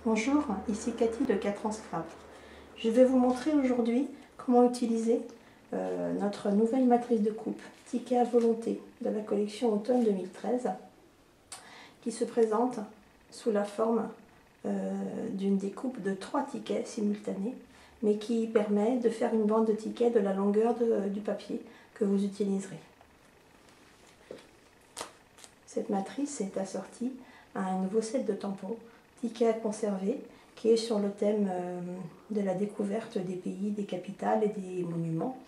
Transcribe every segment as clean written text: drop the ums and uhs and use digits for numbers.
Bonjour, ici Cathy de 4 ans Scrap. Je vais vous montrer aujourd'hui comment utiliser notre nouvelle matrice de coupe Ticket à volonté de la collection automne 2013 qui se présente sous la forme d'une découpe de 3 tickets simultanés mais qui permet de faire une bande de tickets de la longueur du papier que vous utiliserez. Cette matrice est assortie à un nouveau set de tampons Ticket à conserver, qui est sur le thème de la découverte des pays, des capitales et des monuments,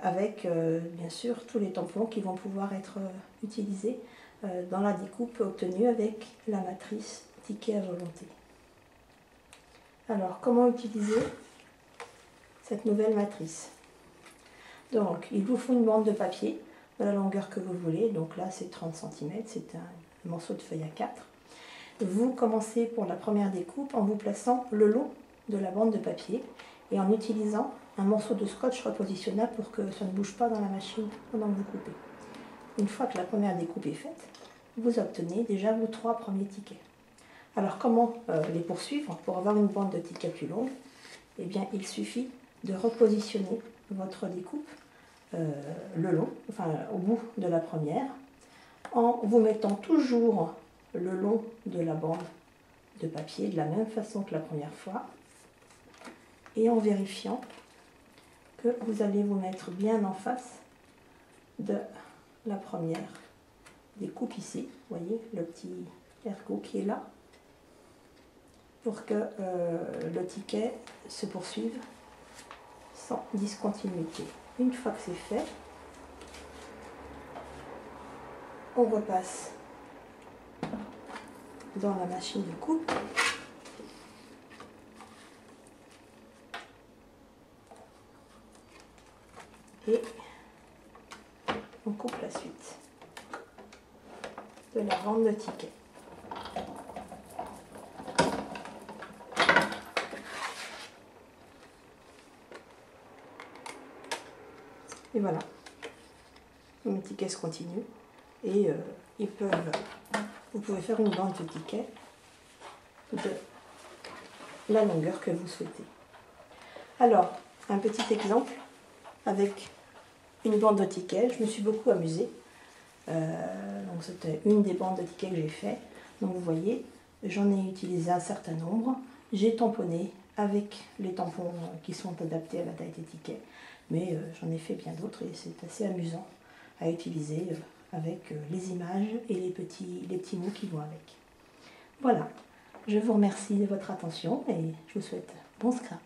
avec bien sûr tous les tampons qui vont pouvoir être utilisés dans la découpe obtenue avec la matrice Ticket à volonté. Alors, comment utiliser cette nouvelle matrice? Donc, il vous faut une bande de papier de la longueur que vous voulez, donc là c'est 30 cm, c'est un morceau de feuille A4. Vous commencez pour la première découpe en vous plaçant le long de la bande de papier et en utilisant un morceau de scotch repositionnable pour que ça ne bouge pas dans la machine pendant que vous coupez. Une fois que la première découpe est faite, vous obtenez déjà vos 3 premiers tickets. Alors comment les poursuivre pour avoir une bande de tickets plus longue? Eh bien il suffit de repositionner votre découpe le long, enfin au bout de la première, en vous mettant toujours le long de la bande de papier de la même façon que la première fois et en vérifiant que vous allez vous mettre bien en face de la première découpe ici, vous voyez le petit ergot qui est là, pour que le ticket se poursuive sans discontinuité. Une fois que c'est fait, on repasse dans la machine de coupe et on coupe la suite de la bande de tickets. Et voilà, mes tickets se continuent et vous pouvez faire une bande de tickets de la longueur que vous souhaitez. Alors, un petit exemple avec une bande de tickets, je me suis beaucoup amusée. Donc c'était une des bandes de tickets que j'ai fait. Donc vous voyez, j'en ai utilisé un certain nombre. J'ai tamponné avec les tampons qui sont adaptés à la taille des tickets. Mais j'en ai fait bien d'autres et c'est assez amusant à utiliser avec les images et les petits mots qui vont avec. Voilà, je vous remercie de votre attention et je vous souhaite bon scrap.